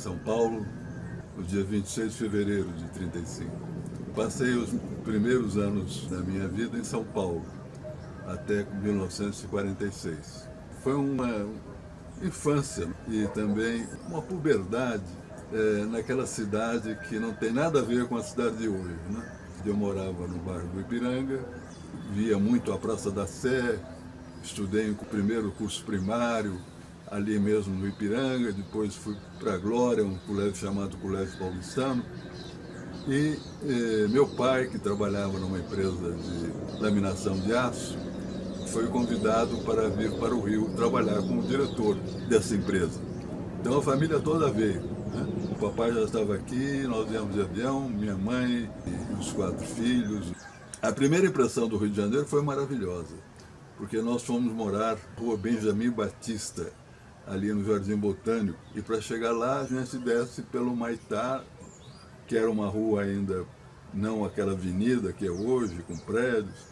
São Paulo no dia 26 de fevereiro de 35. Passei os primeiros anos da minha vida em São Paulo, até 1946. Foi uma infância e também uma puberdade naquela cidade que não tem nada a ver com a cidade de hoje, né? Eu morava no bairro do Ipiranga, via muito a Praça da Sé, estudei o primeiro curso primário ali mesmo no Ipiranga, depois fui para a Glória, um colégio chamado Colégio Paulistano, e meu pai, que trabalhava numa empresa de laminação de aço, foi convidado para vir para o Rio trabalhar como diretor dessa empresa. Então a família toda veio, né? O papai já estava aqui, nós viemos de avião, minha mãe e os 4 filhos. A primeira impressão do Rio de Janeiro foi maravilhosa, porque nós fomos morar na Rua Benjamin Batista, ali no Jardim Botânico, e para chegar lá a gente desce pelo Maitá, que era uma rua ainda, não aquela avenida que é hoje, com prédios,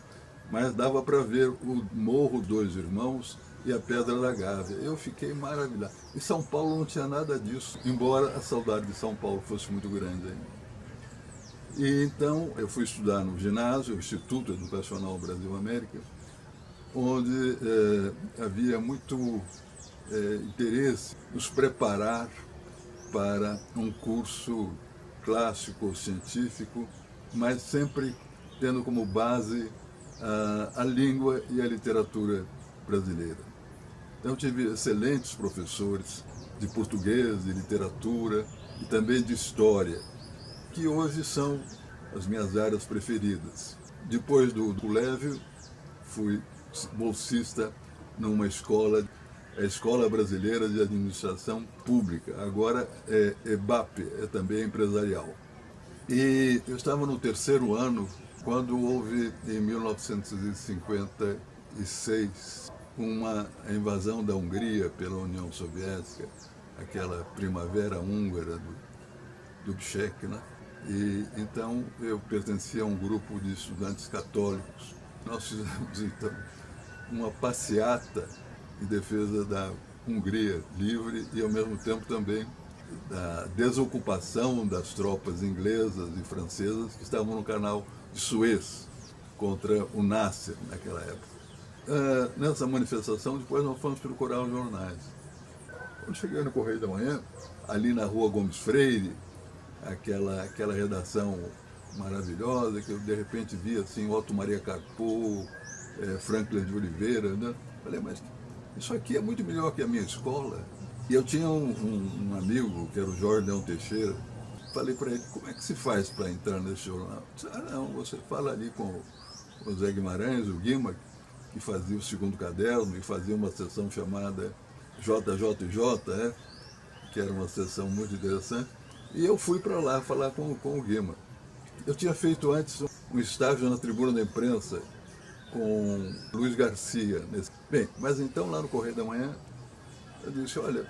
mas dava para ver o Morro dos Irmãos e a Pedra da Gávea. Eu fiquei maravilhado. E São Paulo não tinha nada disso, embora a saudade de São Paulo fosse muito grande ainda. E então eu fui estudar no ginásio, o Instituto Educacional Brasil-América, onde havia muito interesse em nos preparar para um curso clássico, científico, mas sempre tendo como base a língua e a literatura brasileira. Então tive excelentes professores de português, de literatura e também de história, que hoje são as minhas áreas preferidas. Depois do colégio, fui bolsista numa escola, a Escola Brasileira de Administração Pública, agora é EBAP, é também empresarial. E eu estava no 3º ano, quando houve, em 1956, uma invasão da Hungria pela União Soviética, aquela primavera húngara do Bicek, né? E então eu pertencia a um grupo de estudantes católicos. Nós fizemos então uma passeata em defesa da Hungria livre e ao mesmo tempo também da desocupação das tropas inglesas e francesas que estavam no canal de Suez contra o Nasser naquela época. Nessa manifestação, depois nós fomos procurar os jornais. Quando cheguei no Correio da Manhã, ali na Rua Gomes Freire, aquela redação maravilhosa, que eu de repente vi assim, Otto Maria Carpo, Franklin de Oliveira, né? Falei, mas isso aqui é muito melhor que a minha escola. E eu tinha um amigo, que era o Jorge Leão Teixeira, falei para ele, como é que se faz para entrar nesse jornal? Ele disse, não, você fala ali com o Zé Guimarães, o Guima, que fazia o 2º caderno e fazia uma sessão chamada JJJ, que era uma sessão muito interessante, e eu fui para lá falar com o Guima. Eu tinha feito antes um estágio na Tribuna da Imprensa com Luiz Garcia. Bem, mas então lá no Correio da Manhã, eu disse, olha,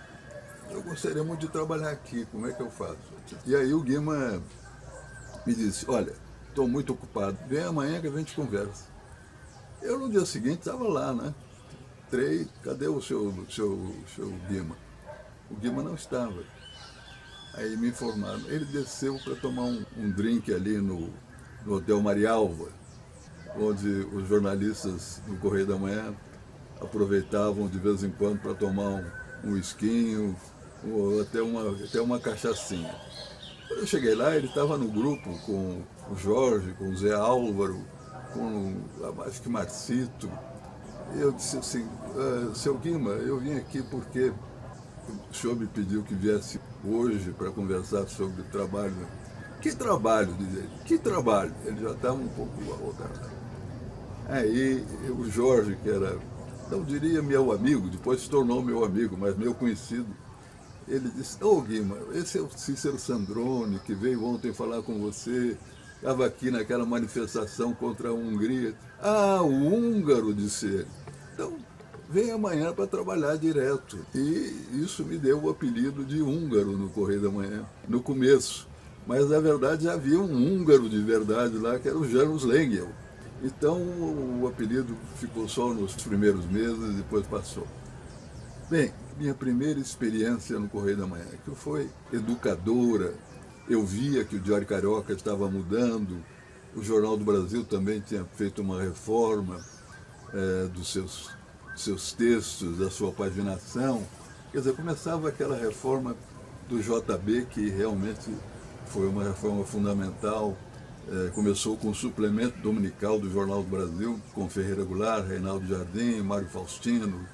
eu gostaria muito de trabalhar aqui, como é que eu faço? E aí o Guima me disse, olha, estou muito ocupado, vem amanhã que a gente conversa. Eu no dia seguinte estava lá, né? Entrei, cadê o seu Guima? O Guima não estava. Aí me informaram, ele desceu para tomar um drink ali no Hotel Marialva, onde os jornalistas do Correio da Manhã aproveitavam de vez em quando para tomar um esquinho, ou até uma cachaçinha. Quando eu cheguei lá, ele estava no grupo com o Jorge, com o Zé Álvaro, com acho que Marcito. E eu disse assim, seu Guima, eu vim aqui porque o senhor me pediu que viesse hoje para conversar sobre trabalho. Que trabalho, diz ele, que trabalho? Ele já estava um pouco arrogado. Aí o Jorge, que era, não diria meu amigo, depois se tornou meu amigo, mas meu conhecido, ele disse, Guima, esse é o Cícero Sandrone, que veio ontem falar com você, estava aqui naquela manifestação contra a Hungria. Ah, o húngaro, disse ele. Então, vem amanhã para trabalhar direto. E isso me deu o apelido de húngaro no Correio da Manhã, no começo. Mas, na verdade, já havia um húngaro de verdade lá, que era o Janusz Lengel. Então, o apelido ficou só nos primeiros meses e depois passou. Bem, minha primeira experiência no Correio da Manhã, que foi educadora. Eu via que o Diário Carioca estava mudando, o Jornal do Brasil também tinha feito uma reforma dos seus textos, da sua paginação. Quer dizer, começava aquela reforma do JB, que realmente foi uma reforma fundamental. Começou com o suplemento dominical do Jornal do Brasil, com Ferreira Goulart, Reinaldo Jardim, Mário Faustino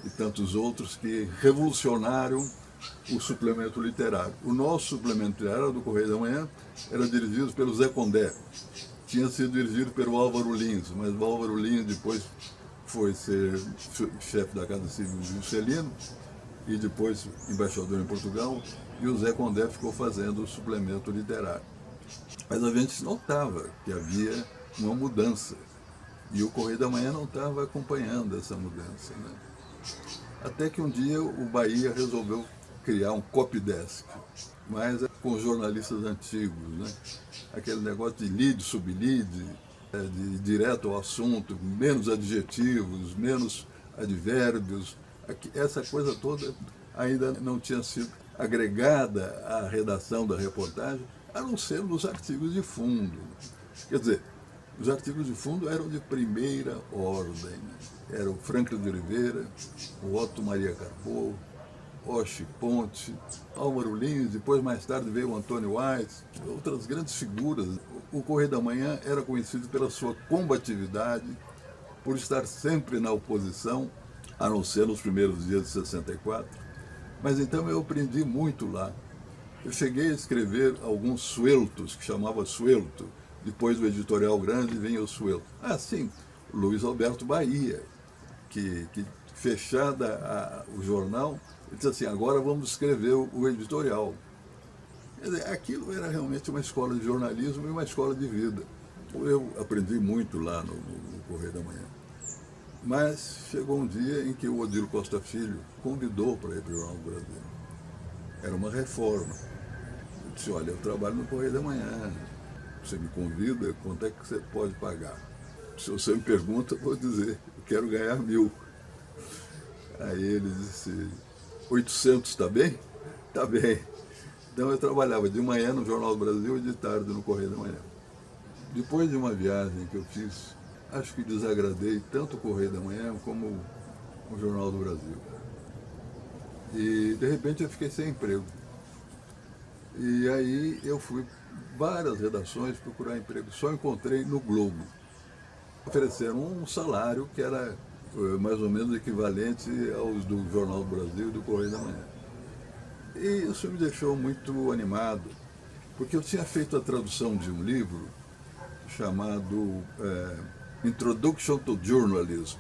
e tantos outros que revolucionaram o suplemento literário. O nosso suplemento literário do Correio da Manhã era dirigido pelo Zé Condé. Tinha sido dirigido pelo Álvaro Lins, mas o Álvaro Lins depois foi ser chefe da Casa Civil de Juscelino e depois embaixador em Portugal, e o Zé Condé ficou fazendo o suplemento literário. Mas a gente notava que havia uma mudança, e o Correio da Manhã não estava acompanhando essa mudança, né? Até que um dia o Bahia resolveu criar um copydesk, mas com jornalistas antigos, né? Aquele negócio de lead, sublead, de direto ao assunto, menos adjetivos, menos advérbios. Essa coisa toda ainda não tinha sido agregada à redação da reportagem, a não ser nos artigos de fundo. Quer dizer, os artigos de fundo eram de primeira ordem. Era o Franklin de Oliveira, o Otto Maria Carpo, Oche Ponte, Álvaro Lins, depois mais tarde veio o Antônio Weiss, outras grandes figuras. O Correio da Manhã era conhecido pela sua combatividade, por estar sempre na oposição, a não ser nos primeiros dias de 64. Mas então eu aprendi muito lá. Eu cheguei a escrever alguns sueltos, que chamava suelto. Depois do editorial grande vinha o suelto. Sim, Luiz Alberto Bahia, que fechada o jornal, ele disse assim, agora vamos escrever o editorial. Quer dizer, aquilo era realmente uma escola de jornalismo e uma escola de vida. Eu aprendi muito lá no Correio da Manhã. Mas chegou um dia em que o Odilo Costa Filho convidou para ir para o Jornal do Brasil. Era uma reforma. Eu disse, olha, eu trabalho no Correio da Manhã. Você me convida, quanto é que você pode pagar? Se você me pergunta, eu vou dizer, eu quero ganhar 1.000. Aí ele disse, 800 está bem? Está bem. Então eu trabalhava de manhã no Jornal do Brasil e de tarde no Correio da Manhã. Depois de uma viagem que eu fiz, acho que desagradei tanto o Correio da Manhã como o Jornal do Brasil. E de repente eu fiquei sem emprego. E aí eu fui várias redações procurar emprego. Só encontrei no Globo. Ofereceram um salário que era mais ou menos equivalente aos do Jornal do Brasil e do Correio da Manhã. E isso me deixou muito animado, porque eu tinha feito a tradução de um livro chamado Introduction to Journalism,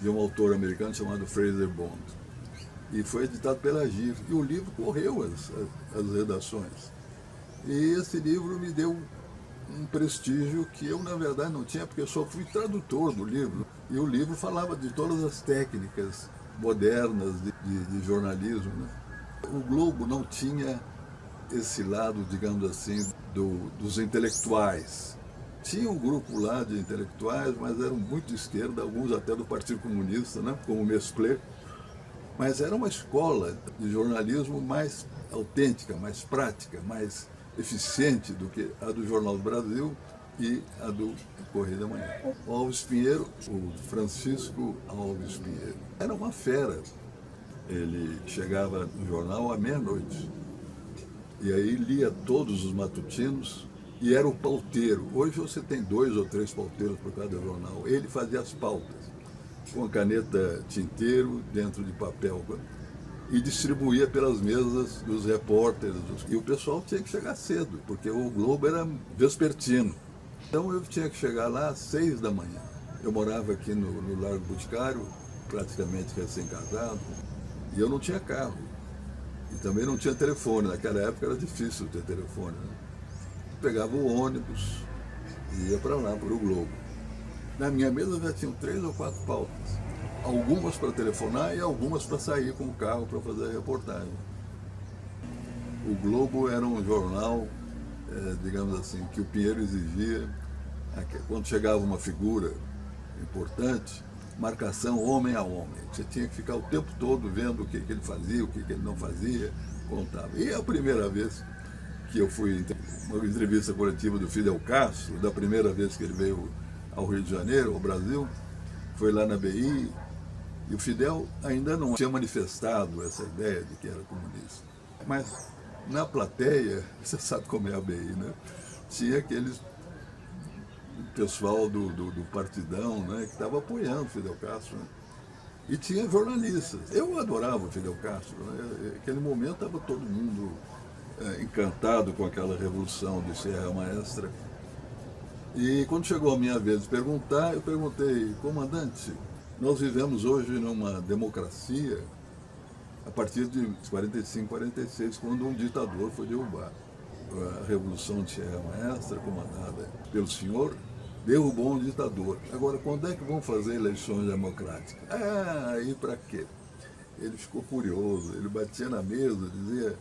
de um autor americano chamado Fraser Bond. E foi editado pela GIR. E o livro correu as redações. E esse livro me deu um prestígio que eu, na verdade, não tinha, porque eu só fui tradutor do livro. E o livro falava de todas as técnicas modernas de jornalismo, né? O Globo não tinha esse lado, digamos assim, dos intelectuais. Tinha um grupo lá de intelectuais, mas eram muito de esquerda, alguns até do Partido Comunista, né? Como Mesplé. Mas era uma escola de jornalismo mais autêntica, mais prática, mais eficiente do que a do Jornal do Brasil e a do Correio da Manhã. O Alves Pinheiro, o Francisco Alves Pinheiro, era uma fera. Ele chegava no jornal à meia-noite. E aí lia todos os matutinos e era o pauteiro. Hoje você tem 2 ou 3 pauteiros por cada jornal. Ele fazia as pautas, com a caneta tinteiro dentro de papel, e distribuía pelas mesas dos repórteres. E o pessoal tinha que chegar cedo, porque o Globo era vespertino. Então eu tinha que chegar lá às 6 da manhã. Eu morava aqui no Largo Boticário, praticamente recém-casado, e eu não tinha carro. E também não tinha telefone. Naquela época era difícil ter telefone, né? Pegava o ônibus e ia para lá, para o Globo. Na minha mesa já tinham 3 ou 4 pautas. Algumas para telefonar e algumas para sair com o carro para fazer a reportagem. O Globo era um jornal, digamos assim, que o Pinheiro exigia. Quando chegava uma figura importante, marcação homem a homem. Você tinha que ficar o tempo todo vendo o que ele fazia, o que ele não fazia, contava. E a primeira vez que eu fui uma entrevista coletiva do Fidel Castro, da primeira vez que ele veio ao Rio de Janeiro, ao Brasil, foi lá na BI, e o Fidel ainda não tinha manifestado essa ideia de que era comunista. Mas na plateia, você sabe como é a BI, né? Tinha aqueles pessoal do partidão, né, que estava apoiando o Fidel Castro, né? E tinha jornalistas. Eu adorava o Fidel Castro, né? Naquele momento estava todo mundo encantado com aquela revolução de Sierra Maestra. E quando chegou a minha vez de perguntar, eu perguntei: comandante, nós vivemos hoje numa democracia a partir de 45, 46, quando um ditador foi derrubado. A revolução de Sierra Maestra, comandada pelo senhor, derrubou um ditador. Agora, quando é que vão fazer eleições democráticas? E para quê? Ele ficou furioso, ele batia na mesa, dizia: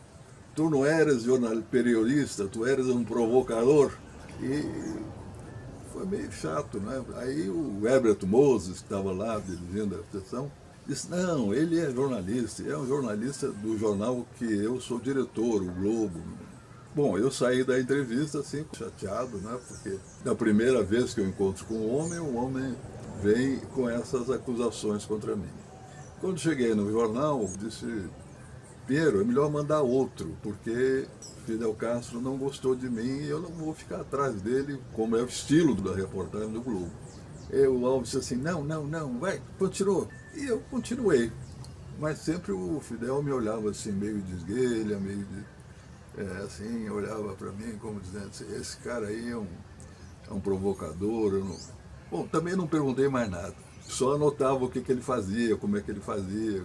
tu não eras periodista, tu eras um provocador. E foi meio chato, né? Aí o Herbert Moses, que estava lá dirigindo a sessão, disse: não, ele é jornalista, é um jornalista do jornal que eu sou diretor, o Globo. Bom, eu saí da entrevista assim, chateado, né? Porque da primeira vez que eu encontro com o homem vem com essas acusações contra mim. Quando cheguei no jornal, disse: Piero, é melhor mandar outro, porque Fidel Castro não gostou de mim e eu não vou ficar atrás dele, como é o estilo da reportagem do Globo. O Alves disse assim: não, vai, continua. E eu continuei. Mas sempre o Fidel me olhava assim, meio de esguelha, meio de... assim, olhava para mim como dizendo assim: esse cara aí é um provocador. Eu não... Bom, também não perguntei mais nada. Só anotava o que ele fazia, como é que ele fazia.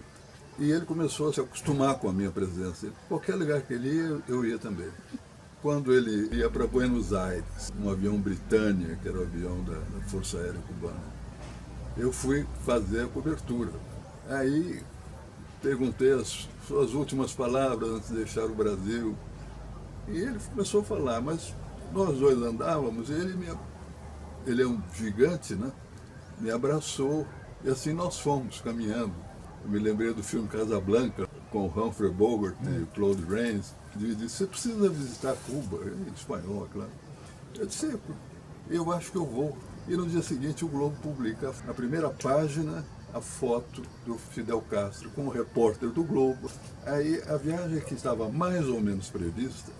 E ele começou a se acostumar com a minha presença. Qualquer lugar que ele ia, eu ia também. Quando ele ia para Buenos Aires, um avião Britannia, que era o avião da Força Aérea Cubana, eu fui fazer a cobertura. Aí perguntei as suas últimas palavras antes de deixar o Brasil. E ele começou a falar, mas nós dois andávamos e ele é um gigante, né? Me abraçou e assim nós fomos caminhando. Eu me lembrei do filme Casablanca, com Humphrey Bogart e Claude Rains, que disse: você precisa visitar Cuba, em espanhol, é claro. Eu disse: eu acho que eu vou. E no dia seguinte o Globo publica na primeira página a foto do Fidel Castro com o repórter do Globo. Aí a viagem que estava mais ou menos prevista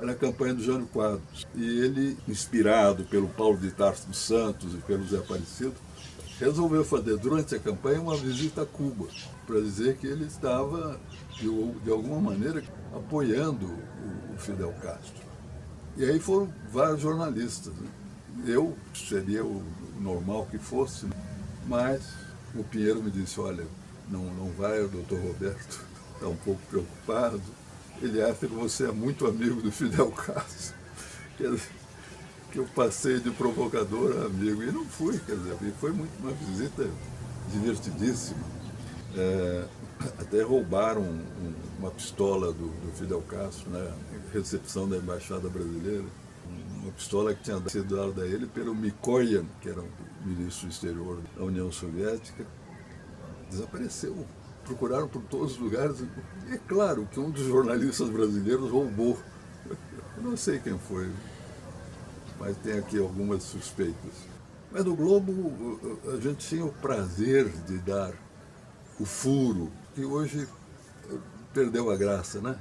era a campanha do Jânio Quadros. E ele, inspirado pelo Paulo de Tarso dos Santos e pelo Zé Aparecido, resolveu fazer durante a campanha uma visita a Cuba, para dizer que ele estava, de alguma maneira, apoiando o Fidel Castro. E aí foram vários jornalistas, né? Eu seria o normal que fosse, mas o Pinheiro me disse: olha, não vai, o doutor Roberto está um pouco preocupado, ele acha que você é muito amigo do Fidel Castro. Quer dizer, que eu passei de provocador a amigo, e não fui, quer dizer, foi uma visita divertidíssima. Até roubaram uma pistola do Fidel Castro na recepção da Embaixada Brasileira, uma pistola que tinha sido dada a ele pelo Mikoyan, que era o ministro do exterior da União Soviética. Desapareceu, procuraram por todos os lugares, e é claro que um dos jornalistas brasileiros roubou. Eu não sei quem foi, mas tem aqui algumas suspeitas. Mas no Globo a gente tinha o prazer de dar o furo, que hoje perdeu a graça, né?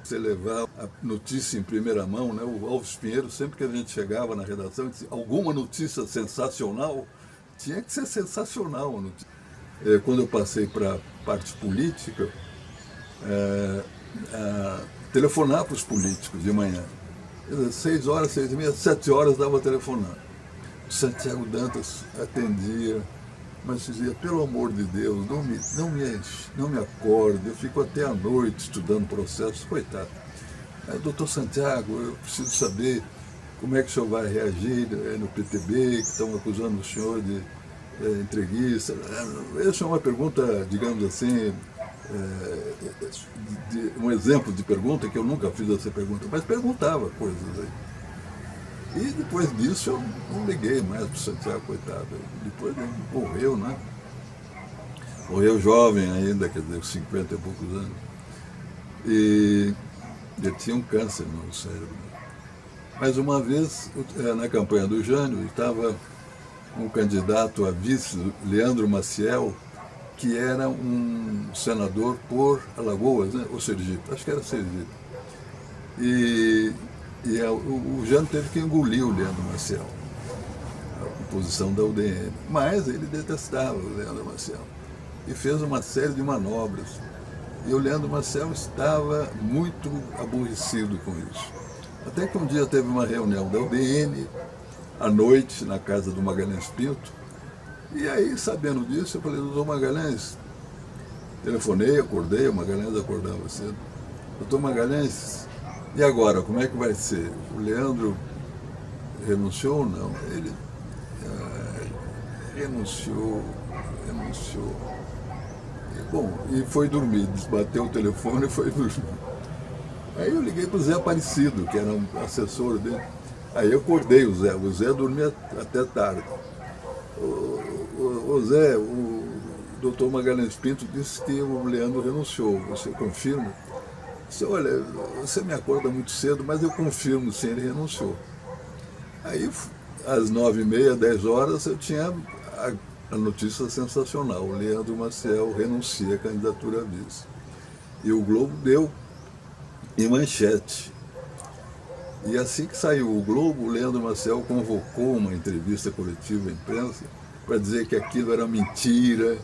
Você levar a notícia em primeira mão, né? O Alves Pinheiro, sempre que a gente chegava na redação, dizia: alguma notícia sensacional, tinha que ser sensacional a notícia. Quando eu passei para a parte política, telefonar para os políticos de manhã. 6 horas, 6h30, 7 horas dava telefonando. Santiago Dantas atendia, mas dizia: pelo amor de Deus, não me acorde, eu fico até a noite estudando processos, coitado. Doutor Santiago, eu preciso saber como é que o senhor vai reagir no PTB, que estão acusando o senhor de entreguista. Essa é uma pergunta, digamos assim, um exemplo de pergunta, que eu nunca fiz essa pergunta, mas perguntava coisas aí. E depois disso eu não liguei mais para o Santiago, coitado. Depois ele morreu, né? Morreu jovem ainda, quer dizer, 50 e poucos anos. E ele tinha um câncer no cérebro. Mas uma vez, na campanha do Jânio, estava um candidato a vice, Leandro Maciel, que era um senador por Alagoas, né? Ou Sergipe, acho que era Sergipe. O Jânio teve que engolir o Leandro Maciel, a composição da UDN. Mas ele detestava o Leandro Maciel e fez uma série de manobras. E o Leandro Maciel estava muito aborrecido com isso. Até que um dia teve uma reunião da UDN, à noite, na casa do Magalhães Pinto. E aí, sabendo disso, eu falei, doutor Magalhães, telefonei, acordei, o Magalhães acordava cedo. Doutor Magalhães, e agora, como é que vai ser? O Leandro renunciou ou não? Ele renunciou. Bom, e foi dormir, bateu o telefone e foi dormir. Aí eu liguei para o Zé Aparecido, que era um assessor dele. Aí eu acordei o Zé dormia até tarde. O Zé, o doutor Magalhães Pinto disse que o Leandro renunciou, você confirma? Disse, olha, você me acorda muito cedo, mas eu confirmo sim, ele renunciou. Aí, às 9h30, 10 horas, eu tinha a notícia sensacional, o Leandro Maciel renuncia à candidatura a vice. E o Globo deu em manchete. E assim que saiu o Globo, o Leandro Maciel convocou uma entrevista coletiva à imprensa para dizer que aquilo era mentira,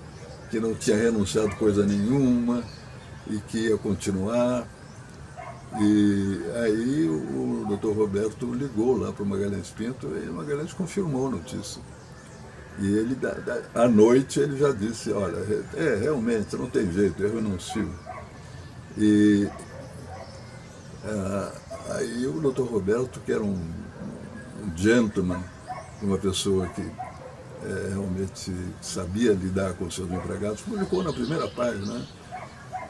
que não tinha renunciado coisa nenhuma e que ia continuar. E aí o doutor Roberto ligou lá para o Magalhães Pinto e o Magalhães confirmou a notícia. E ele, à noite, ele já disse, olha, realmente, não tem jeito, eu renuncio. E aí o doutor Roberto, que era um gentleman, uma pessoa que realmente sabia lidar com os seus empregados, publicou na primeira página, né?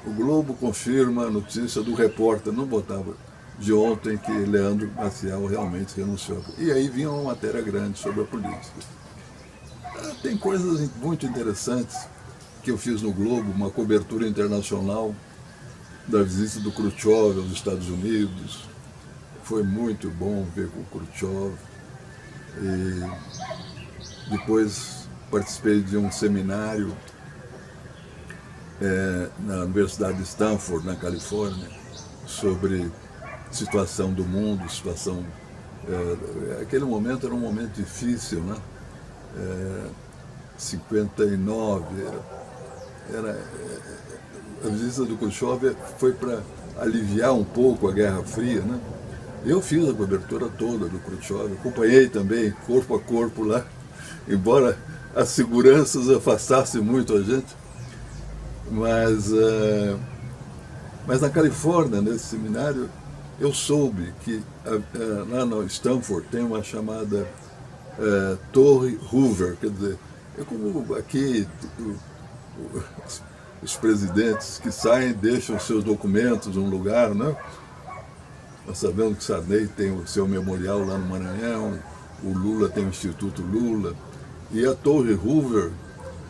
O Globo confirma a notícia do repórter, não botava, de ontem, que Leandro Maciel realmente renunciou. E aí vinha uma matéria grande sobre a política. Tem coisas muito interessantes que eu fiz no Globo, uma cobertura internacional da visita do Khrushchev aos Estados Unidos. Foi muito bom ver com o Khrushchev. E depois participei de um seminário na Universidade de Stanford, na Califórnia, sobre situação do mundo, situação... aquele momento era um momento difícil, né? 59, a visita do Khrushchev foi para aliviar um pouco a Guerra Fria, né? Eu fiz a cobertura toda do Khrushchev, acompanhei também corpo a corpo lá, embora as seguranças afastassem muito a gente, mas na Califórnia, nesse seminário, eu soube que lá no Stanford tem uma chamada Torre Hoover, quer dizer, é como aqui os presidentes que saem deixam seus documentos num lugar, né? Nós sabemos que Sarney tem o seu memorial lá no Maranhão, o Lula tem o Instituto Lula, e a Torre Hoover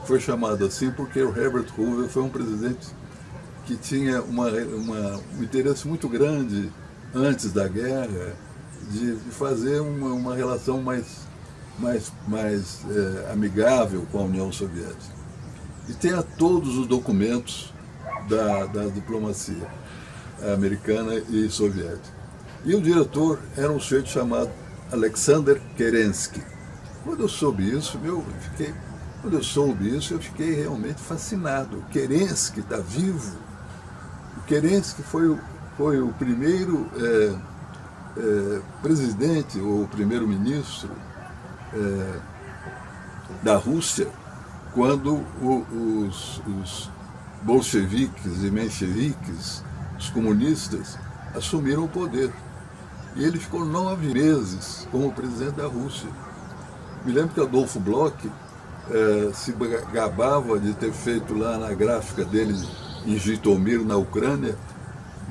foi chamada assim porque o Herbert Hoover foi um presidente que tinha um interesse muito grande, antes da guerra, de fazer uma relação mais amigável com a União Soviética. E tem todos os documentos da diplomacia americana e soviética. E o diretor era um sujeito chamado Alexander Kerensky. Quando eu soube isso, eu fiquei realmente fascinado. O Kerensky está vivo. O Kerensky foi o primeiro presidente ou primeiro-ministro da Rússia quando os bolcheviques e mencheviques, os comunistas, assumiram o poder. E ele ficou 9 meses como presidente da Rússia. Me lembro que Adolfo Bloch se gabava de ter feito lá na gráfica dele em Jitomir, na Ucrânia,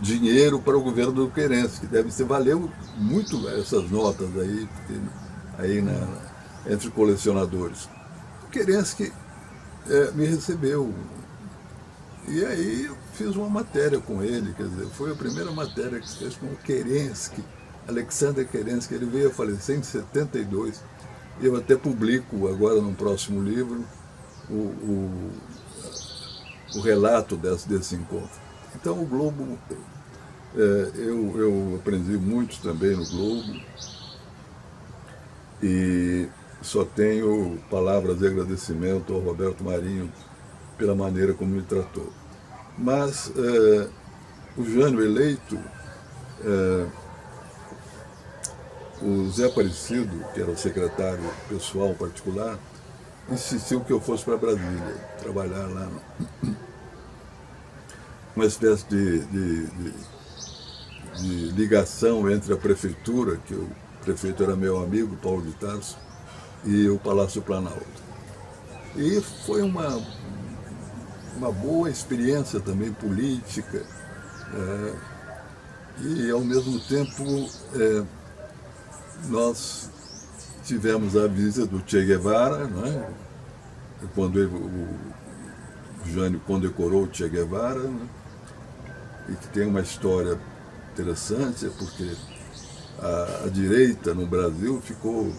dinheiro para o governo do Kerensky. Deve ser, valeu muito essas notas aí entre colecionadores. O Kerensky me recebeu E aí eu fiz uma matéria com ele, quer dizer, foi a primeira matéria que se fez com o Kerensky, Alexander Kerensky. Ele veio a falecer em 72. Eu até publico agora no próximo livro o relato desse encontro. Então o Globo, eu aprendi muito também no Globo e só tenho palavras de agradecimento ao Roberto Marinho pela maneira como me tratou. Mas o Jânio eleito, o Zé Aparecido, que era o secretário pessoal particular, insistiu que eu fosse para Brasília, trabalhar lá, uma espécie de ligação entre a prefeitura, que o prefeito era meu amigo, Paulo de Tarso, e o Palácio Planalto. E foi uma boa experiência também política, e ao mesmo tempo nós tivemos a visita do Che Guevara, né? Quando o Jânio condecorou o Che Guevara, né? E que tem uma história interessante, porque a direita no Brasil ficou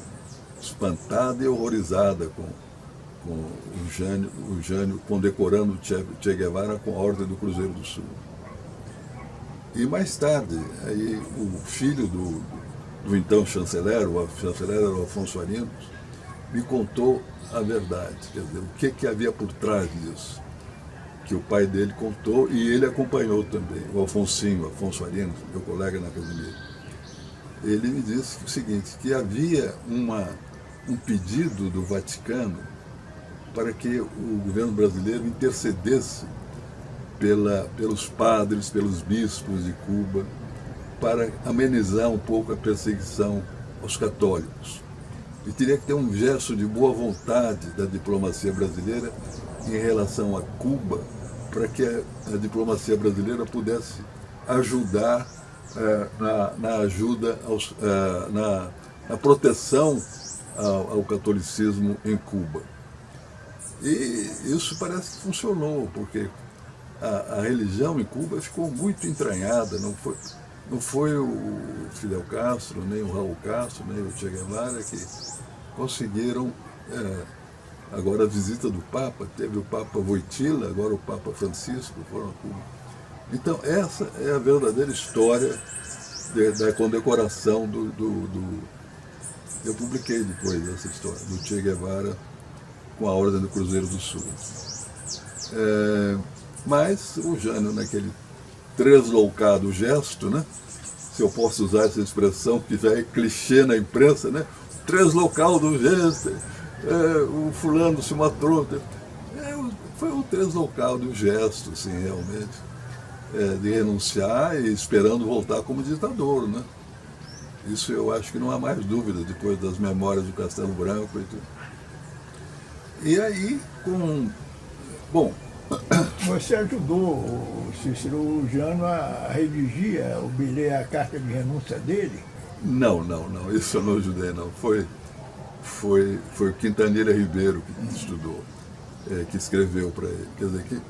espantada e horrorizada com o Jânio condecorando o Che Guevara com a Ordem do Cruzeiro do Sul. E mais tarde, aí, o filho do então chanceler, o chanceler era o Afonso Arinos, me contou a verdade, quer dizer, o que havia por trás disso, que o pai dele contou e ele acompanhou também, o Afonso Arinos, meu colega na academia. Ele me disse o seguinte, que havia um pedido do Vaticano para que o governo brasileiro intercedesse pelos padres, pelos bispos de Cuba, para amenizar um pouco a perseguição aos católicos. E teria que ter um gesto de boa vontade da diplomacia brasileira em relação a Cuba, para que a diplomacia brasileira pudesse ajudar na ajuda, na proteção ao catolicismo em Cuba. E isso parece que funcionou, porque a religião em Cuba ficou muito entranhada, não foi o Fidel Castro, nem o Raul Castro, nem o Che Guevara que conseguiram. Agora a visita do Papa, teve o Papa Wojtyla, agora o Papa Francisco foram a Cuba. Então essa é a verdadeira história da condecoração eu publiquei depois essa história, do Che Guevara com a Ordem do Cruzeiro do Sul. Mas o Jânio, naquele tresloucado gesto, né? Se eu posso usar essa expressão que já é clichê na imprensa, né? Tresloucado gesto, o fulano se matou. Foi um tresloucado gesto, assim, realmente, de renunciar e esperando voltar como ditador, né? Isso eu acho que não há mais dúvida, depois das memórias do Castelo Branco e tudo. E aí, bom... Você ajudou o Cícero Jânio a redigir a carta de renúncia dele? Não, isso eu não ajudei, não. Foi o Quintanilha Ribeiro que estudou, que escreveu para ele. Quer dizer,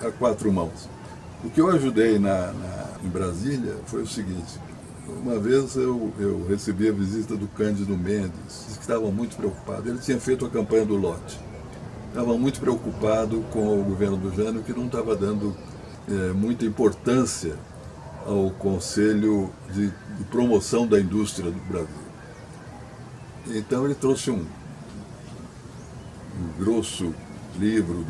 a quatro mãos. O que eu ajudei em Brasília foi o seguinte: uma vez eu recebi a visita do Cândido Mendes, que estava muito preocupado. Ele tinha feito a campanha do lote. Estava muito preocupado com o governo do Jânio, que não estava dando muita importância ao Conselho de Promoção da Indústria do Brasil. Então ele trouxe um grosso livro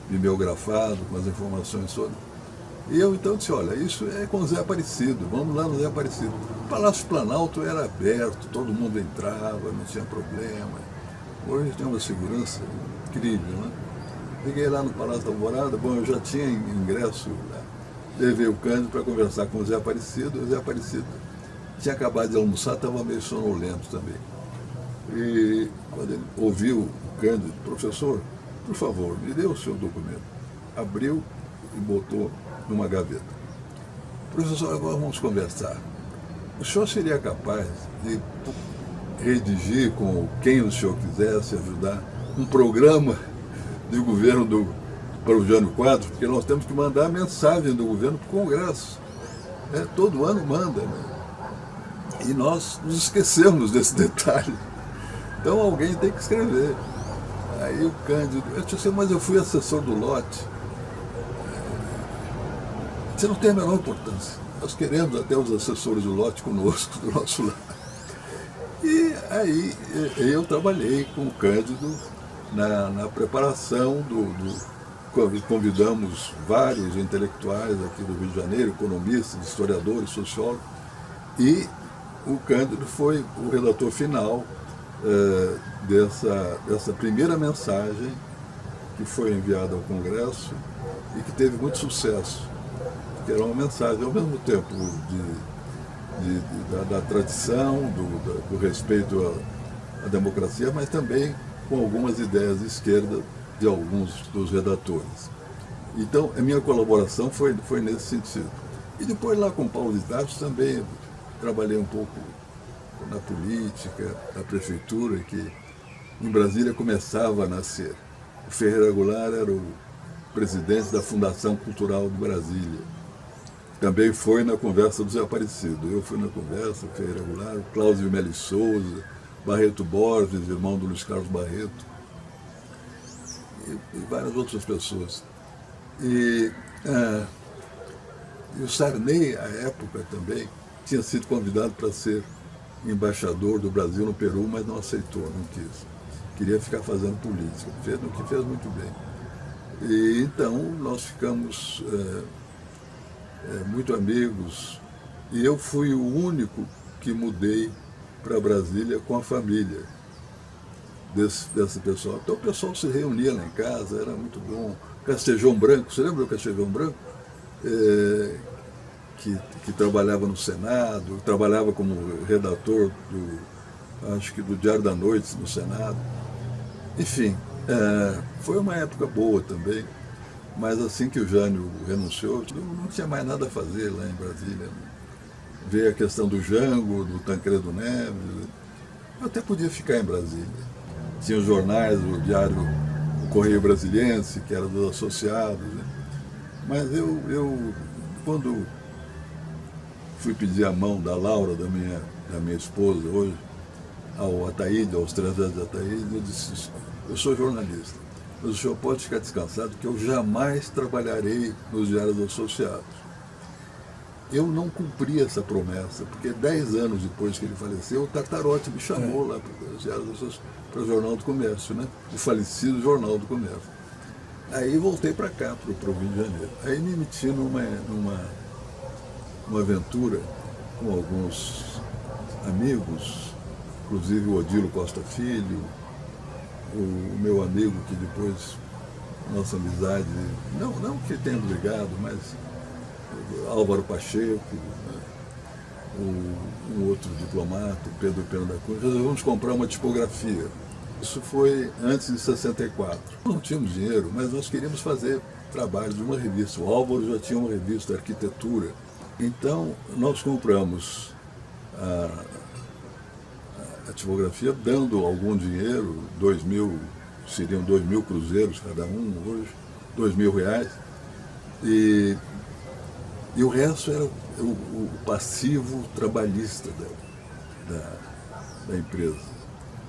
mimeografado, com as informações todas. E eu então disse, olha, isso é com o Zé Aparecido, vamos lá no Zé Aparecido. O Palácio Planalto era aberto, todo mundo entrava, não tinha problema. Hoje tem uma segurança incrível, né? Cheguei lá no Palácio da Alvorada, bom, eu já tinha ingresso, né? Levei o Cândido para conversar com o Zé Aparecido. O Zé Aparecido tinha acabado de almoçar, estava meio sonolento também. E quando ele ouviu o Cândido, professor, por favor, me dê o seu documento. Abriu e botou numa gaveta. Professor, agora vamos conversar. O senhor seria capaz de redigir com quem o senhor quisesse ajudar um programa de governo para o Jânio Quadros, porque nós temos que mandar a mensagem do governo para o Congresso. Todo ano manda, né? E nós nos esquecemos desse detalhe. Então alguém tem que escrever. Aí o Cândido, eu disse assim, mas eu fui assessor do lote. Você não tem a menor importância. Nós queremos até os assessores do lote conosco, do nosso lado. E aí eu trabalhei com o Cândido na preparação convidamos vários intelectuais aqui do Rio de Janeiro, economistas, historiadores, sociólogos, e o Cândido foi o redator final dessa primeira mensagem que foi enviada ao Congresso e que teve muito sucesso, que era uma mensagem ao mesmo tempo da tradição, do respeito à democracia, mas também com algumas ideias de esquerda de alguns dos redatores. Então, a minha colaboração foi nesse sentido. E depois lá com Paulo de Tarso também trabalhei um pouco na política, na prefeitura, que em Brasília começava a nascer. O Ferreira Goulart era o presidente da Fundação Cultural de Brasília. Também foi na conversa do Zé Aparecido. Eu fui na conversa, o Ferreira Goulart, o Cláudio Meli Souza, Barreto Borges, irmão do Luiz Carlos Barreto, e várias outras pessoas. E o Sarney, à época também, tinha sido convidado para ser embaixador do Brasil no Peru, mas não aceitou, não quis. Queria ficar fazendo política, o que fez muito bem. E então nós ficamos muito amigos, e eu fui o único que mudei para Brasília com a família desse pessoal. Então o pessoal se reunia lá em casa, era muito bom. Castejão Branco, você lembra do Castejão Branco? Que trabalhava no Senado, trabalhava como redator do Diário da Noite no Senado. Enfim, foi uma época boa também, mas assim que o Jânio renunciou, não tinha mais nada a fazer lá em Brasília. Veio a questão do Jango, do Tancredo Neves, eu até podia ficar em Brasília. Tinha os jornais, o Diário, o Correio Brasiliense, que era dos associados, né? Mas eu quando fui pedir a mão da Laura, da minha esposa hoje, ao Ataíde, aos 3 anos de Ataíde, eu disse, eu sou jornalista, mas o senhor pode ficar descansado que eu jamais trabalharei nos Diários Associados. Eu não cumpri essa promessa, porque 10 anos depois que ele faleceu, o Tartarotti me chamou lá para o Jornal do Comércio, né? O falecido Jornal do Comércio. Aí voltei para cá, para o Rio de Janeiro. Aí me meti numa aventura com alguns amigos, inclusive o Odilo Costa Filho, o meu amigo que depois, nossa amizade, não que tenha brigado, mas Álvaro Pacheco, né? Um outro diplomata, Pedro Pena da Cunha, resolvemos comprar uma tipografia. Isso foi antes de 64. Não tínhamos dinheiro, mas nós queríamos fazer trabalho de uma revista. O Álvaro já tinha uma revista, Arquitetura. Então, nós compramos a tipografia, dando algum dinheiro, seriam 2.000 cruzeiros cada um hoje, R$2.000, e o resto era o passivo trabalhista da empresa.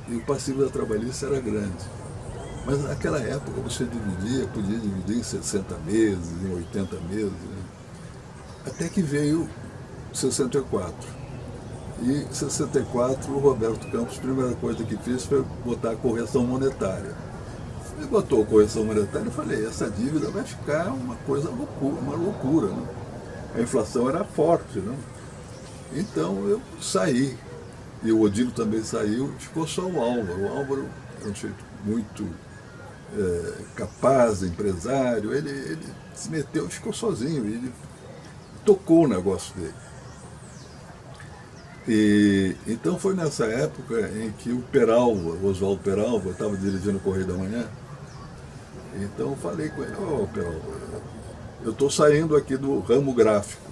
E o passivo da trabalhista era grande. Mas naquela época você podia dividir em 60 meses, em 80 meses, né? Até que veio 64. E em 64 o Roberto Campos, a primeira coisa que fez foi botar a correção monetária. Ele botou a correção monetária e falei, essa dívida vai ficar uma loucura, né? A inflação era forte, né? Então eu saí, e o Odilo também saiu, ficou só o Álvaro. O Álvaro era um sujeito muito capaz, empresário, ele se meteu, ficou sozinho, ele tocou o negócio dele. E então foi nessa época em que o Oswaldo Peralva, estava dirigindo o Correio da Manhã, então eu falei com ele, Peralva, eu estou saindo aqui do ramo gráfico.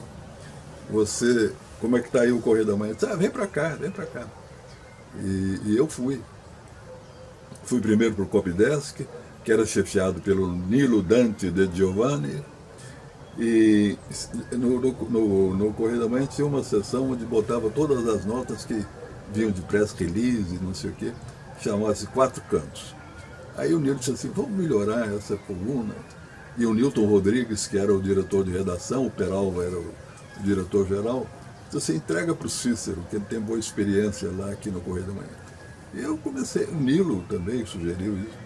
Como é que está aí o Correio da Manhã? Ele disse, vem para cá. E eu fui. Fui primeiro para o Copydesk, que era chefiado pelo Nilo Dante de Giovanni, e no Correio da Manhã tinha uma seção onde botava todas as notas que vinham de press release, não sei o quê, chamava-se Quatro Cantos. Aí o Nilo disse assim, vamos melhorar essa coluna. E o Nilton Rodrigues, que era o diretor de redação, o Peralva era o diretor-geral, disse assim, entrega para o Cícero, que ele tem boa experiência lá aqui no Correio da Manhã. E eu comecei, o Nilo também sugeriu isso,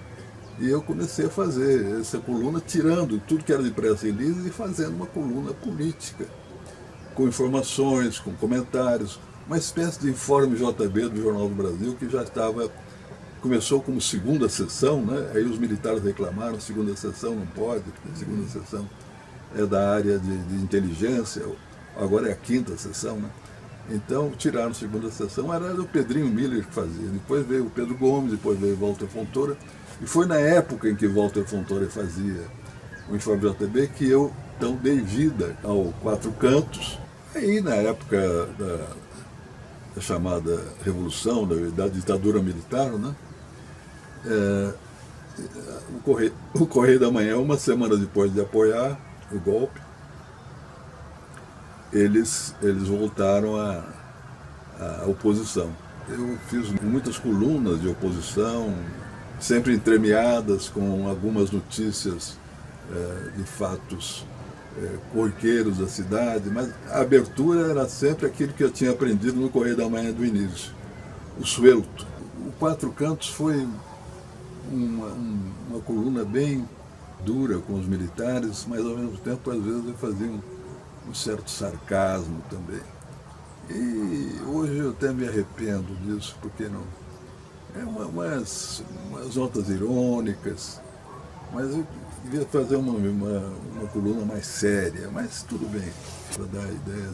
e eu comecei a fazer essa coluna, tirando tudo que era de press release e fazendo uma coluna política, com informações, com comentários, uma espécie de informe JB do Jornal do Brasil, que já estava, começou como segunda sessão, né? Aí os militares reclamaram, segunda sessão não pode, porque a segunda sessão é da área de inteligência, agora é a quinta sessão, né? Então tiraram a segunda sessão, era o Pedrinho Miller que fazia, depois veio o Pedro Gomes, depois veio o Walter Fontoura, e foi na época em que Walter Fontoura fazia o Informe JB que eu então dei vida ao Quatro Cantos. Aí na época da chamada Revolução, da ditadura militar, né? O Correio da Manhã, uma semana depois de apoiar o golpe, eles voltaram à oposição. Eu fiz muitas colunas de oposição, sempre entremeadas com algumas notícias de fatos corriqueiros da cidade, mas a abertura era sempre aquilo que eu tinha aprendido no Correio da Manhã do início, o suelto. O Quatro Cantos foi uma coluna bem dura com os militares, mas ao mesmo tempo às vezes eu fazia um certo sarcasmo também. E hoje eu até me arrependo disso, porque não umas notas irônicas, mas eu devia fazer uma coluna mais séria, mas tudo bem, para dar a ideia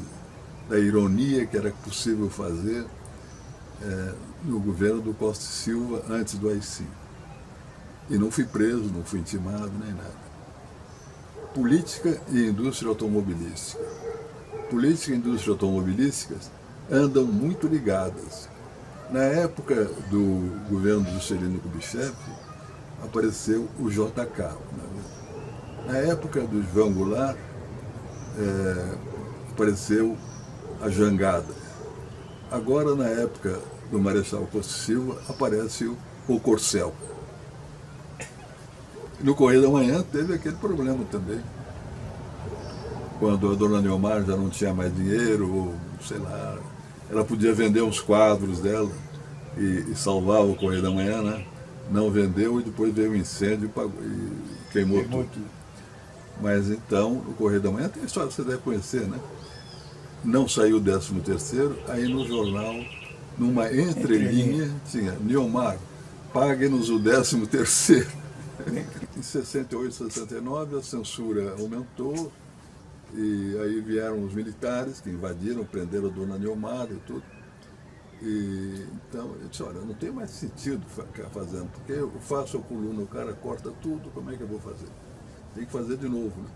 da ironia que era possível fazer no governo do Costa e Silva antes do AI-5. E não fui preso, não fui intimado, nem nada. Política e indústria automobilística. Política e indústria automobilística andam muito ligadas. Na época do governo do Juscelino Kubitschek, apareceu o JK. Na época do João Goulart, apareceu a jangada. Agora, na época do Marechal Costa e Silva, aparece o Corcel. No Correio da Manhã teve aquele problema também. Quando a dona Neomar já não tinha mais dinheiro, ou sei lá, ela podia vender uns quadros dela e salvar o Correio da Manhã, né? Não vendeu e depois veio um incêndio e queimou tudo. Mas então, o Correio da Manhã tem a história que você deve conhecer, né? Não saiu o 13º, aí no jornal, numa entrelinha, tinha Neomar, pague-nos o 13º. Em 68, 69, a censura aumentou, e aí vieram os militares que invadiram, prenderam a dona Neomar e tudo. E, então eu disse, olha, não tem mais sentido ficar fazendo, porque eu faço a coluna, o cara corta tudo, como é que eu vou fazer? Tem que fazer de novo, né?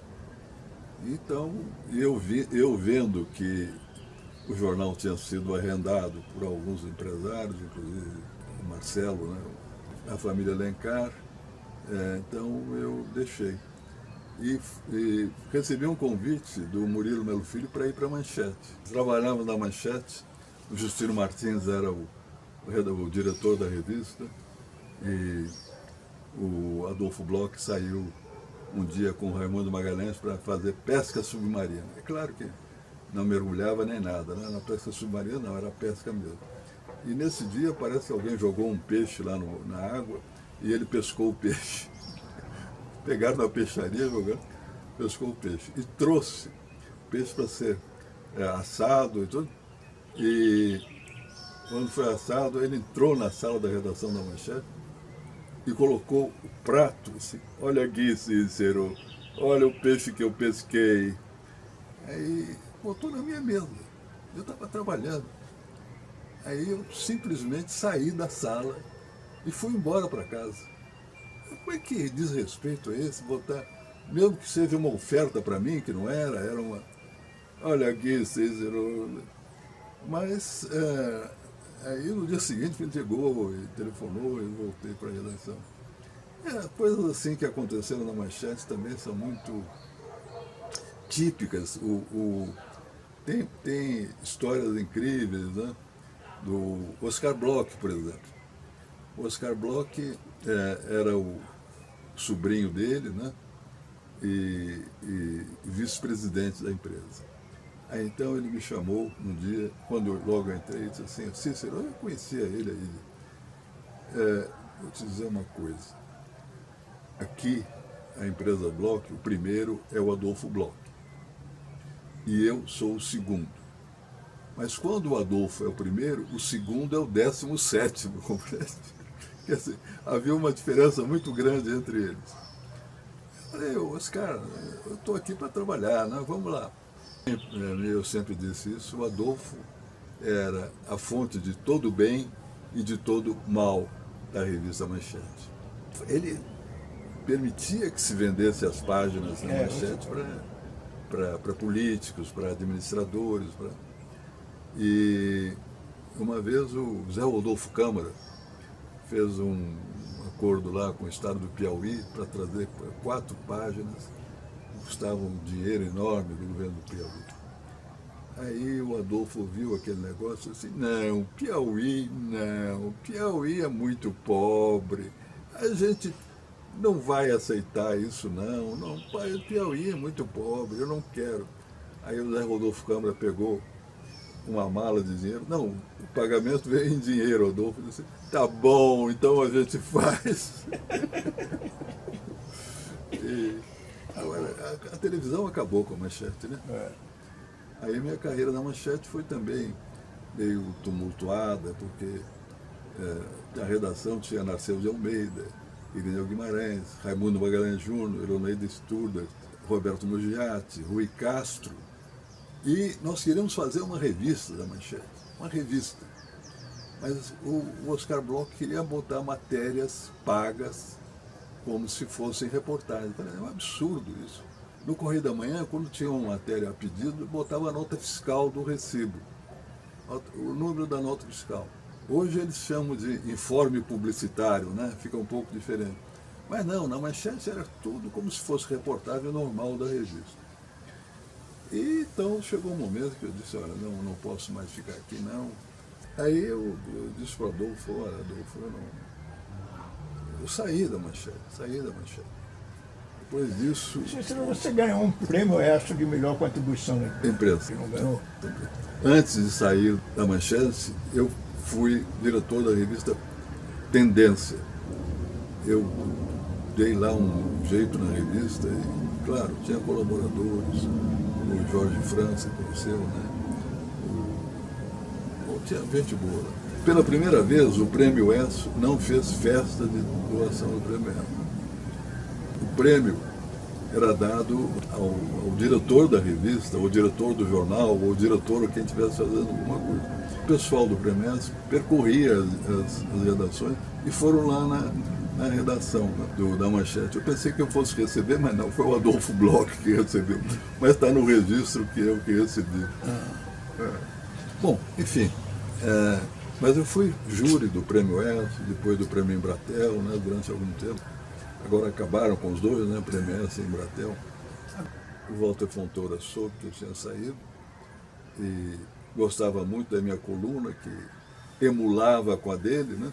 Então, eu vendo que o jornal tinha sido arrendado por alguns empresários, inclusive o Marcelo, né, a família Lencar, então eu deixei. E recebi um convite do Murilo Melo Filho para ir para a Manchete. Trabalhávamos na Manchete, o Justino Martins era o diretor da revista, e o Adolfo Bloch saiu um dia com o Raimundo Magalhães para fazer pesca submarina. É claro que não mergulhava nem nada, né? Na pesca submarina não, era pesca mesmo. E nesse dia parece que alguém jogou um peixe lá na água e ele pescou o peixe. Pegaram na peixaria, jogando, pescou o peixe. E trouxe o peixe para ser assado e tudo. E quando foi assado, ele entrou na sala da redação da Manchete e colocou o prato, assim, olha aqui, Cícero, olha o peixe que eu pesquei. Aí botou na minha mesa. Eu estava trabalhando. Aí eu simplesmente saí da sala e fui embora para casa. Como é que desrespeito é esse? Botar, mesmo que seja uma oferta para mim, que não era uma. Olha aqui, Cícero. Mas aí no dia seguinte ele chegou e telefonou e voltei para a redação. coisas assim que aconteceram na Manchete também são muito típicas. Tem histórias incríveis, né? Do Oscar Bloch, por exemplo. O Oscar Bloch era o sobrinho dele, né? E vice-presidente da empresa. Aí então ele me chamou um dia, quando eu logo entrei, e disse assim: Cícero, eu conhecia ele aí. Vou te dizer uma coisa. Aqui, a empresa Bloch, o primeiro é o Adolfo Bloch. E eu sou o segundo. Mas quando o Adolfo é o primeiro, o segundo é o 17º, compreende? Quer dizer, havia uma diferença muito grande entre eles. Eu falei: Oscar, eu estou aqui para trabalhar, né? Vamos lá. Eu sempre disse isso: o Adolfo era a fonte de todo o bem e de todo o mal da revista Manchete. Ele permitia que se vendesse as páginas na Manchete para políticos, para administradores. E uma vez o Zé Rodolfo Câmara fez um acordo lá com o estado do Piauí para trazer 4 páginas, custava um dinheiro enorme do governo do Piauí. Aí o Adolfo ouviu aquele negócio assim: não, Piauí é muito pobre, a gente não vai aceitar isso não, Piauí é muito pobre, eu não quero. Aí o Zé Rodolfo Câmara pegou uma mala de dinheiro: não, o pagamento veio em dinheiro. O Adolfo disse: tá bom, então a gente faz. E agora, a televisão acabou com a Manchete, né? Aí minha carreira na Manchete foi também meio tumultuada, porque a redação tinha Narceu de Almeida, Irineu Guimarães, Raimundo Magalhães Júnior, Ironeida Sturda, Roberto Mugiati, Rui Castro. E nós queríamos fazer uma revista da Manchete, uma revista. Mas o Oscar Bloch queria botar matérias pagas como se fossem reportagens. É um absurdo isso. No Correio da Manhã, quando tinha uma matéria a pedido, botava a nota fiscal do recibo, o número da nota fiscal. Hoje eles chamam de informe publicitário, né? Fica um pouco diferente. Mas não, na Manchete era tudo como se fosse reportagem normal da revista. E então chegou um momento que eu disse: olha, não posso mais ficar aqui não. Aí eu disse para o Adolfo: olha, Adolfo, eu saí da Manchete. Depois disso... Você ganhou um prêmio extra de melhor contribuição na empresa. Não ganhou? Antes de sair da Manchete, eu fui diretor da revista Tendência. Eu dei lá um jeito na revista e, claro, tinha colaboradores, o Jorge França, conheceu, né? Tinha gente boa. Pela primeira vez, o Prêmio ESSO não fez festa de doação do Prêmio ESSO. O prêmio era dado ao diretor da revista, ao diretor do jornal, ou ao diretor, ou quem estivesse fazendo alguma coisa. O pessoal do Prêmio ESSO percorria as redações e foram lá na redação da Manchete. Eu pensei que eu fosse receber, mas não, foi o Adolfo Bloch que recebeu. Mas está no registro que eu que recebi. Bom, enfim, mas eu fui júri do Prêmio ESSO, depois do Prêmio Embratel, né, durante algum tempo. Agora acabaram com os dois, né, Prêmio ESSO e Embratel. O Walter Fontoura soube que eu tinha saído e gostava muito da minha coluna, que emulava com a dele, né,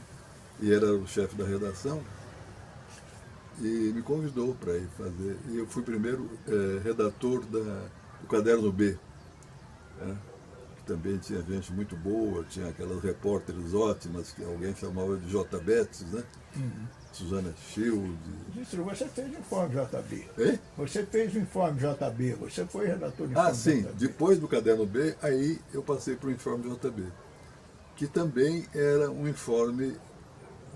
e era o chefe da redação, e me convidou para ir fazer. E eu fui primeiro redator do Caderno B, né, que também tinha gente muito boa, tinha aquelas repórteres ótimas que alguém chamava de J-Betes, né? Suzana Schild. Você fez o Informe JB. Hein? Você fez o Informe JB, você foi redator de Informe JB. Sim, depois do Caderno B, aí eu passei para o Informe JB, que também era um informe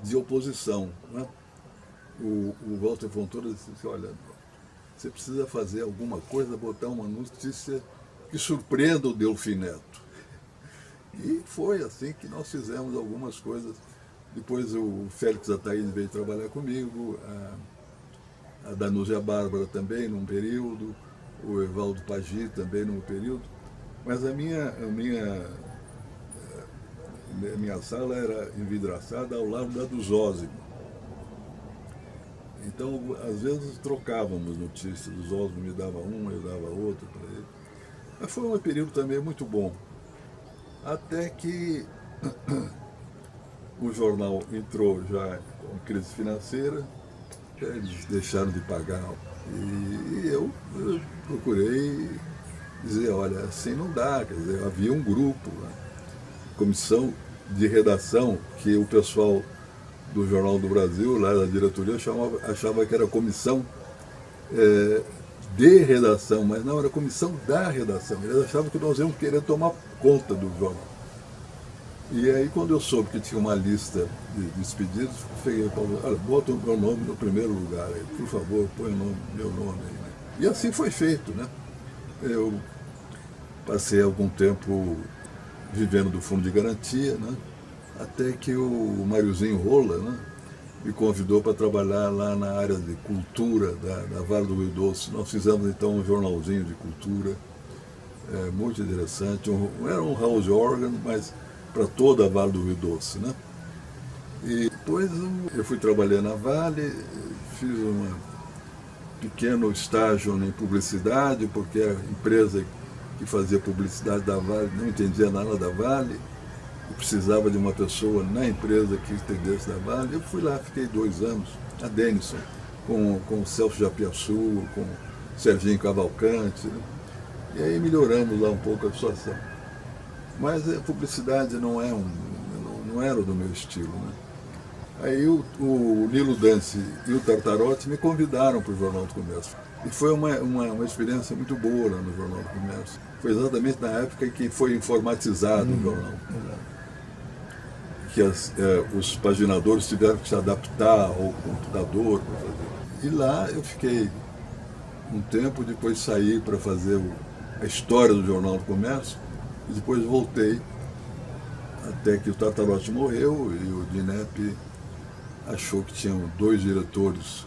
de oposição, né? O Walter Fontoura disse: olha, você precisa fazer alguma coisa, botar uma notícia que surpreenda o Delfim Neto. E foi assim que nós fizemos algumas coisas. Depois o Félix Ataíde veio trabalhar comigo, a Danúzia Bárbara também num período, o Evaldo Pagi também num período. Mas a minha sala era envidraçada ao lado da do Zósimo. Então, às vezes, trocávamos notícias. Os Osmos me davam uma, eu dava outra para ele. Mas foi um período também muito bom. Até que o jornal entrou já com crise financeira, eles deixaram de pagar. E eu procurei dizer, olha, assim não dá. Quer dizer, havia um grupo, né, comissão de redação, que o pessoal do Jornal do Brasil, lá da diretoria, achava que era comissão de redação, mas não, era comissão da redação. Eles achavam que nós íamos querer tomar conta do jornal. E aí, quando eu soube que tinha uma lista de despedidos, peguei e falei, olha, bota o meu nome no primeiro lugar aí, por favor, põe meu nome aí. Né? E assim foi feito, né? Eu passei algum tempo vivendo do fundo de garantia, né? Até que o Máriozinho Rola, né, me convidou para trabalhar lá na área de cultura da Vale do Rio Doce. Nós fizemos então um jornalzinho de cultura, muito interessante. Era um house organ, mas para toda a Vale do Rio Doce, né? E depois eu fui trabalhar na Vale, fiz um pequeno estágio em publicidade, porque a empresa que fazia publicidade da Vale não entendia nada da Vale, e precisava de uma pessoa na empresa que entendesse da Vale. Eu fui lá, fiquei 2 anos, a Denison, com o Celso Japiaçu, com o Serginho Cavalcante, né? E aí melhoramos lá um pouco a situação. Mas a publicidade não era do meu estilo, né? Aí o Nilo Dance e o Tartarotti me convidaram para o Jornal do Comércio. E foi uma experiência muito boa lá no Jornal do Comércio. Foi exatamente na época em que foi informatizado o jornal. Que os paginadores tiveram que se adaptar ao computador. E lá eu fiquei um tempo, depois saí para fazer a história do Jornal do Comércio, e depois voltei, até que o Tartarotti morreu e o DINEP achou que tinham 2 diretores,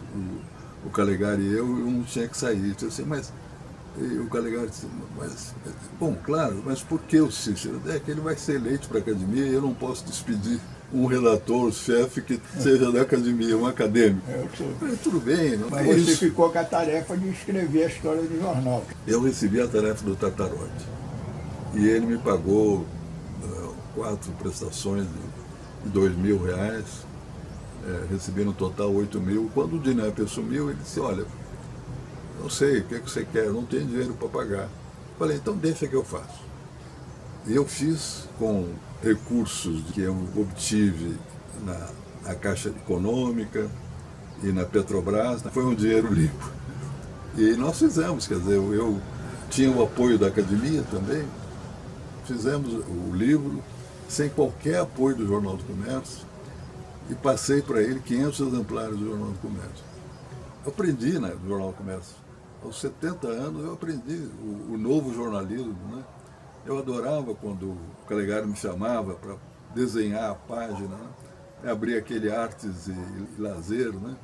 o Calegari e eu, e um tinha que sair. Eu disse assim, mas e o Calegari disse, bom, claro, mas por que o Cícero? É que ele vai ser eleito para a academia e eu não posso despedir um redator, chefe que seja da academia, um acadêmico. Falei, tudo bem. Não mas você ficou com a tarefa de escrever a história do jornal. Eu recebi a tarefa do Tartarotti. E ele me pagou 4 prestações de R$2.000. Recebi no total 8.000. Quando o DINEP assumiu, ele disse, olha, não sei, o que você quer? Não tem dinheiro para pagar. Falei, então deixa que eu faço. E eu fiz com recursos que eu obtive na Caixa Econômica e na Petrobras. Foi um dinheiro limpo. E nós fizemos, quer dizer, eu tinha o apoio da academia também. Fizemos o livro sem qualquer apoio do Jornal do Comércio e passei para ele 500 exemplares do Jornal do Comércio. Eu aprendi, né, do Jornal do Comércio. Aos 70 anos eu aprendi o novo jornalismo, né? Eu adorava quando o Calegari me chamava para desenhar a página, né? Abrir aquele artes e lazer, né?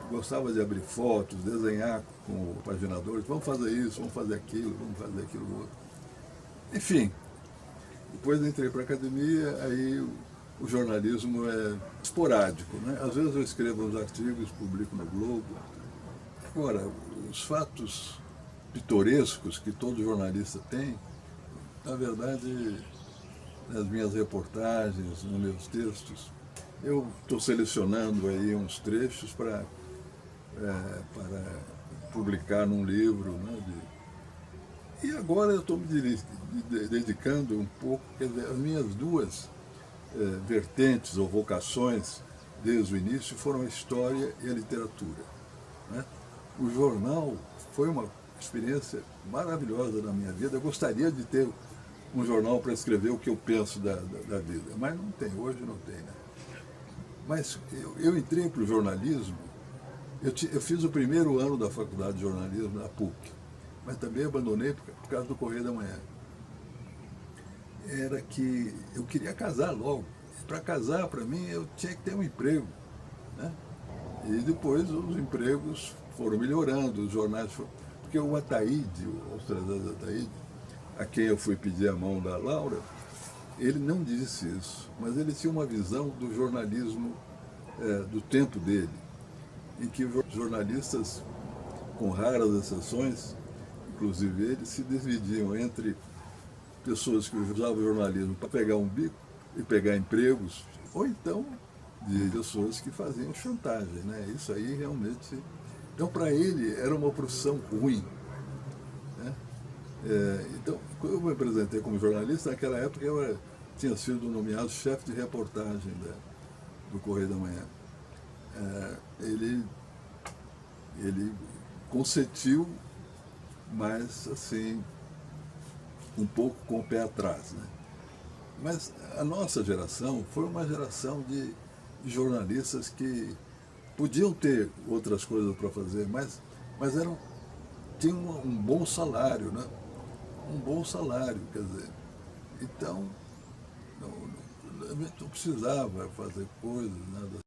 Gostava de abrir fotos, desenhar com o paginador, vamos fazer isso, vamos fazer aquilo outro. Enfim, depois entrei para a academia, aí o jornalismo é esporádico, né? Às vezes eu escrevo uns artigos, publico no Globo. Agora, os fatos pitorescos que todo jornalista tem, na verdade, nas minhas reportagens, nos meus textos, eu estou selecionando aí uns trechos para publicar num livro, né, e agora eu estou me dedicando um pouco, quer dizer, as minhas 2 vertentes ou vocações desde o início foram a história e a literatura, né? O jornal foi uma experiência maravilhosa na minha vida. Eu gostaria de ter um jornal para escrever o que eu penso da vida, mas não tem, hoje não tem, né? Mas eu entrei para o jornalismo, eu fiz o primeiro ano da faculdade de jornalismo na PUC, mas também abandonei por causa do Correio da Manhã. Era que eu queria casar logo. Para casar, para mim, eu tinha que ter um emprego, né? E depois os empregos foram melhorando, os jornais foram... Porque o Ataíde, o Australiano Ataíde, a quem eu fui pedir a mão da Laura, ele não disse isso, mas ele tinha uma visão do jornalismo do tempo dele. em que jornalistas, com raras exceções, inclusive eles, se dividiam entre pessoas que usavam o jornalismo para pegar um bico e pegar empregos, ou então de pessoas que faziam chantagem, né? Isso aí realmente... Então, para ele, era uma profissão ruim, né? Então, quando eu me apresentei como jornalista, naquela época eu tinha sido nomeado chefe de reportagem do Correio da Manhã. Ele consentiu, mas assim, um pouco com o pé atrás, né? Mas a nossa geração foi uma geração de jornalistas que podiam ter outras coisas para fazer, mas tinham um bom salário, né? Um bom salário, quer dizer. Então, não precisava fazer coisas, nada